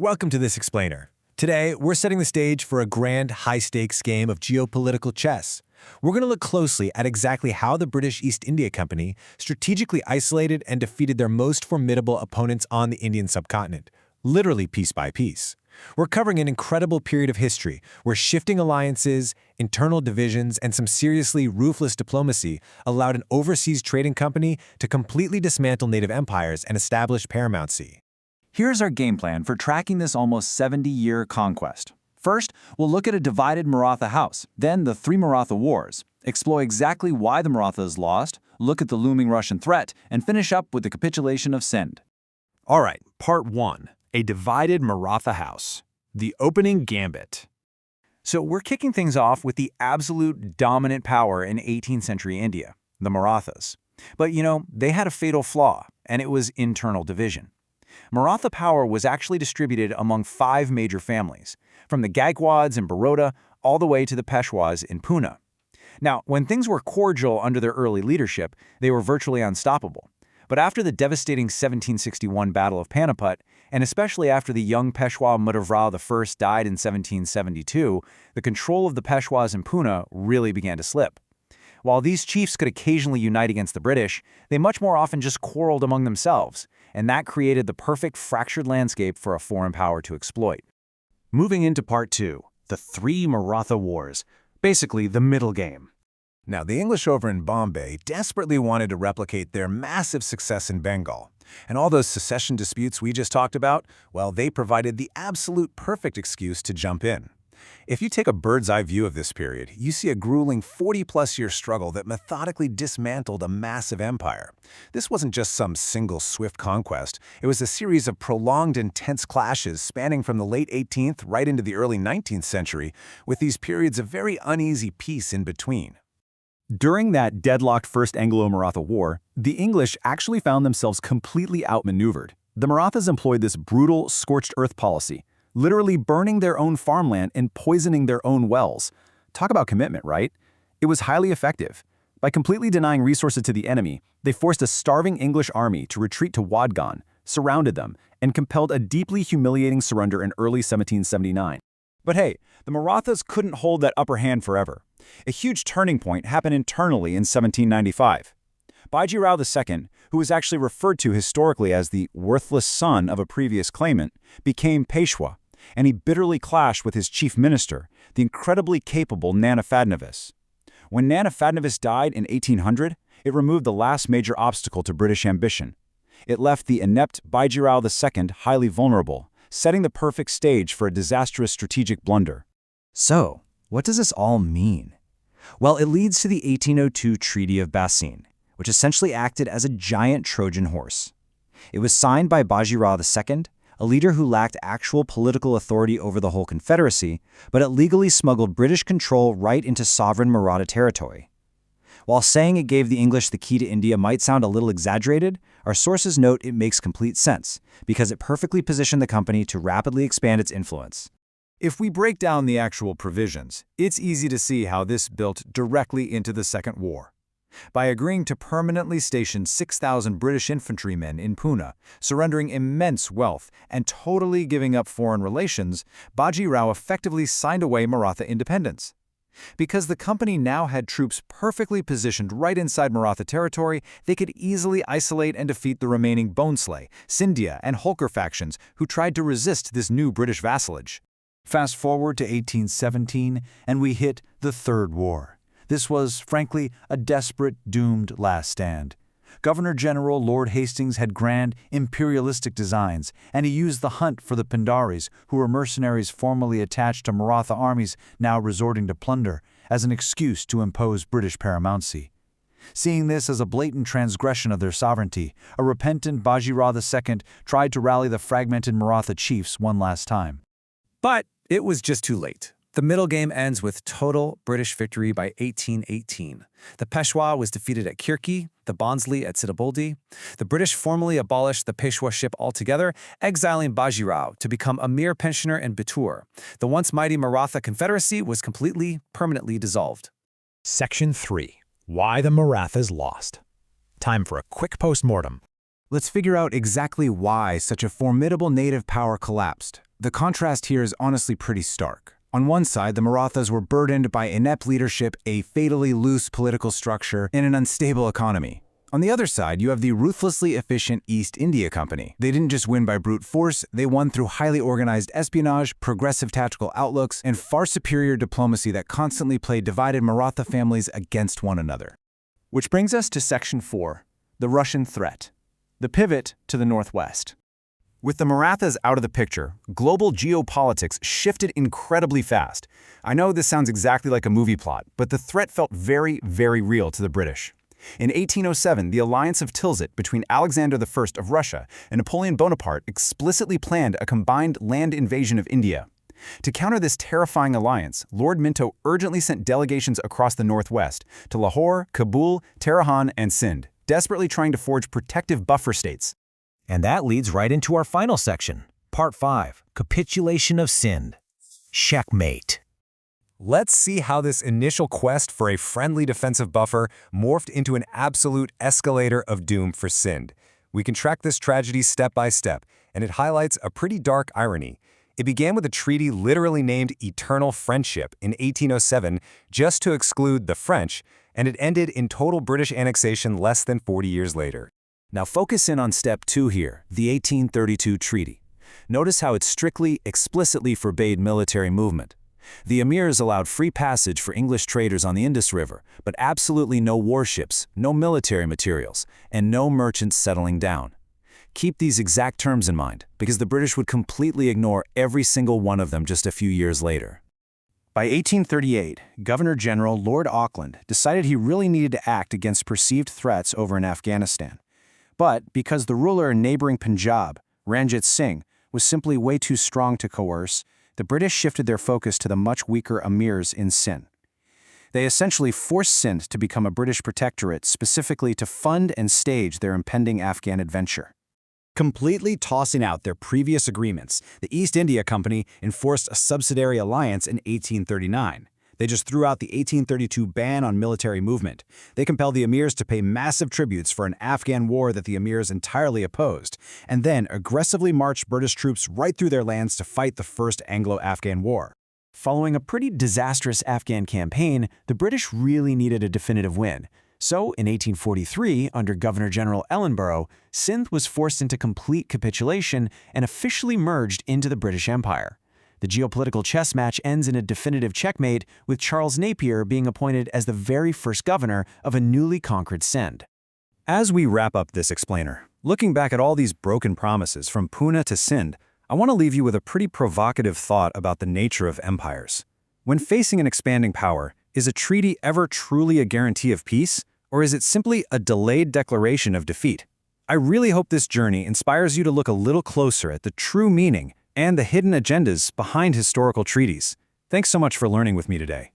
Welcome to This Explainer. Today, we're setting the stage for a grand, high-stakes game of geopolitical chess. We're going to look closely at exactly how the British East India Company strategically isolated and defeated their most formidable opponents on the Indian subcontinent, literally piece by piece. We're covering an incredible period of history where shifting alliances, internal divisions, and some seriously ruthless diplomacy allowed an overseas trading company to completely dismantle native empires and establish paramountcy. Here's our game plan for tracking this almost 70-year conquest. First, we'll look at a divided Maratha house, then the three Maratha Wars, explore exactly why the Marathas lost, look at the looming Russian threat, and finish up with the capitulation of Sindh. All right, Part 1. A divided Maratha house. The opening gambit. So we're kicking things off with the absolute dominant power in 18th century India, the Marathas. But they had a fatal flaw, and it was internal division. Maratha power was actually distributed among 5 major families, from the Gaekwads in Baroda all the way to the Peshwas in Pune. Now, when things were cordial under their early leadership, they were virtually unstoppable. But after the devastating 1761 Battle of Panipat, and especially after the young Peshwa Mudavral I died in 1772, the control of the Peshwas in Pune really began to slip. While these chiefs could occasionally unite against the British, they much more often just quarreled among themselves, and that created the perfect fractured landscape for a foreign power to exploit. Moving into Part 2, the three Maratha Wars, basically the middle game. Now, the English over in Bombay desperately wanted to replicate their massive success in Bengal. And all those secession disputes we just talked about, well, they provided the absolute perfect excuse to jump in. If you take a bird's-eye view of this period, you see a grueling 40-plus-year struggle that methodically dismantled a massive empire. This wasn't just some single swift conquest. It was a series of prolonged, intense clashes spanning from the late 18th right into the early 19th century, with these periods of very uneasy peace in between. During that deadlocked First Anglo-Maratha War, the English actually found themselves completely outmaneuvered. The Marathas employed this brutal, scorched earth policy, literally burning their own farmland and poisoning their own wells. Talk about commitment, right? It was highly effective. By completely denying resources to the enemy, they forced a starving English army to retreat to Wadgan, surrounded them, and compelled a deeply humiliating surrender in early 1779. But hey, the Marathas couldn't hold that upper hand forever. A huge turning point happened internally in 1795. Bajirao II, who was actually referred to historically as the worthless son of a previous claimant, became Peshwa, and he bitterly clashed with his chief minister, the incredibly capable Nana Fadnavis. When Nana Fadnavis died in 1800, it removed the last major obstacle to British ambition. It left the inept Bajirao II highly vulnerable, setting the perfect stage for a disastrous strategic blunder. So, what does this all mean? Well, it leads to the 1802 Treaty of Bassein, which essentially acted as a giant Trojan horse. It was signed by Bajirao II, a leader who lacked actual political authority over the whole Confederacy, but it legally smuggled British control right into sovereign Maratha territory. While saying it gave the English the key to India might sound a little exaggerated, our sources note it makes complete sense, because it perfectly positioned the company to rapidly expand its influence. If we break down the actual provisions, it's easy to see how this built directly into the Second War. By agreeing to permanently station 6,000 British infantrymen in Pune, surrendering immense wealth, and totally giving up foreign relations, Bajirao effectively signed away Maratha independence. Because the company now had troops perfectly positioned right inside Maratha territory, they could easily isolate and defeat the remaining Bhonsle, Scindia, and Holkar factions who tried to resist this new British vassalage. Fast forward to 1817, and we hit the Third War. This was, frankly, a desperate, doomed last stand. Governor-General Lord Hastings had grand, imperialistic designs, and he used the hunt for the Pindaris, who were mercenaries formerly attached to Maratha armies now resorting to plunder, as an excuse to impose British paramountcy. Seeing this as a blatant transgression of their sovereignty, a repentant Bajirao II tried to rally the fragmented Maratha chiefs one last time. But it was just too late. The middle game ends with total British victory by 1818. The Peshwa was defeated at Kirki, the Bhonsle at Sitaboldi. The British formally abolished the Peshwaship altogether, exiling Bajirao to become a mere pensioner in Bittur. The once mighty Maratha Confederacy was permanently dissolved. Section 3. Why the Marathas lost. Time for a quick post-mortem. Let's figure out exactly why such a formidable native power collapsed. The contrast here is honestly pretty stark. On one side, the Marathas were burdened by inept leadership, a fatally loose political structure, and an unstable economy. On the other side, you have the ruthlessly efficient East India Company. They didn't just win by brute force, they won through highly organized espionage, progressive tactical outlooks, and far superior diplomacy that constantly played divided Maratha families against one another. Which brings us to Section 4, the Russian threat, the pivot to the northwest. With the Marathas out of the picture, global geopolitics shifted incredibly fast. I know this sounds exactly like a movie plot, but the threat felt very, very real to the British. In 1807, the alliance of Tilsit between Alexander I of Russia and Napoleon Bonaparte explicitly planned a combined land invasion of India. To counter this terrifying alliance, Lord Minto urgently sent delegations across the northwest to Lahore, Kabul, Tehran, and Sindh, desperately trying to forge protective buffer states. And that leads right into our final section, Part 5, Capitulation of Sindh. Checkmate. Let's see how this initial quest for a friendly defensive buffer morphed into an absolute escalator of doom for Sindh. We can track this tragedy step by step, and it highlights a pretty dark irony. It began with a treaty literally named Eternal Friendship in 1807 just to exclude the French, and it ended in total British annexation less than 40 years later. Now focus in on Step 2 here, the 1832 Treaty. Notice how it strictly, explicitly forbade military movement. The emirs allowed free passage for English traders on the Indus River, but absolutely no warships, no military materials, and no merchants settling down. Keep these exact terms in mind, because the British would completely ignore every single one of them just a few years later. By 1838, Governor-General Lord Auckland decided he really needed to act against perceived threats over in Afghanistan. But because the ruler in neighboring Punjab, Ranjit Singh, was simply way too strong to coerce, the British shifted their focus to the much weaker emirs in Sindh. They essentially forced Sindh to become a British protectorate specifically to fund and stage their impending Afghan adventure. Completely tossing out their previous agreements, the East India Company enforced a subsidiary alliance in 1839. They just threw out the 1832 ban on military movement. They compelled the emirs to pay massive tributes for an Afghan war that the emirs entirely opposed, and then aggressively marched British troops right through their lands to fight the First Anglo-Afghan War. Following a pretty disastrous Afghan campaign, the British really needed a definitive win. So, in 1843, under Governor-General Ellenborough, Sindh was forced into complete capitulation and officially merged into the British Empire. The geopolitical chess match ends in a definitive checkmate, with Charles Napier being appointed as the very first governor of a newly conquered Sindh. As we wrap up this explainer, looking back at all these broken promises from Poona to Sindh, I want to leave you with a pretty provocative thought about the nature of empires. When facing an expanding power, is a treaty ever truly a guarantee of peace, or is it simply a delayed declaration of defeat? I really hope this journey inspires you to look a little closer at the true meaning and the hidden agendas behind historical treaties. Thanks so much for learning with me today.